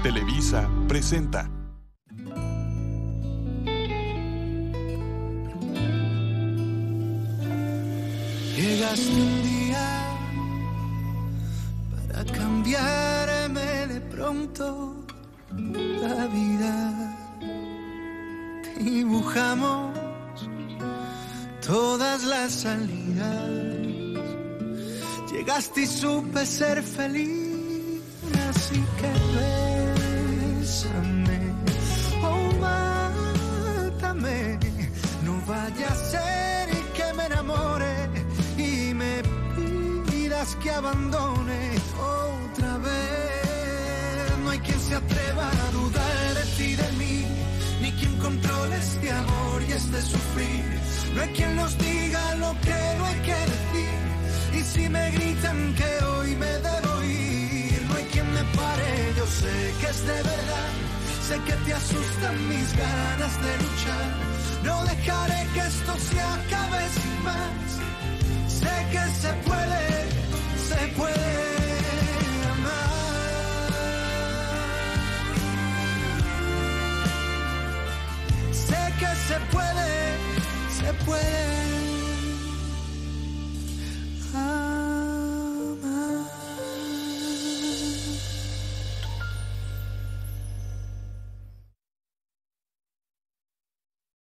Televisa presenta. Llegaste un día para cambiarme de pronto la vida. Dibujamos todas las salidas. Llegaste y supe ser feliz, así que bésame, oh mátame, no vaya a ser que me enamore y me pidas que abandone otra vez. No hay quien se atreva a dudar de ti y de mí, ni quien controle este amor y este sufrir. No hay quien nos diga lo que no hay que decir, y si me gritan que hoy me debo ir, no hay quien me pare. Yo sé que es de verdad, sé que te asustan mis ganas de luchar. No dejaré que esto se acabe sin más. Sé que se puede amar. Sé que se puede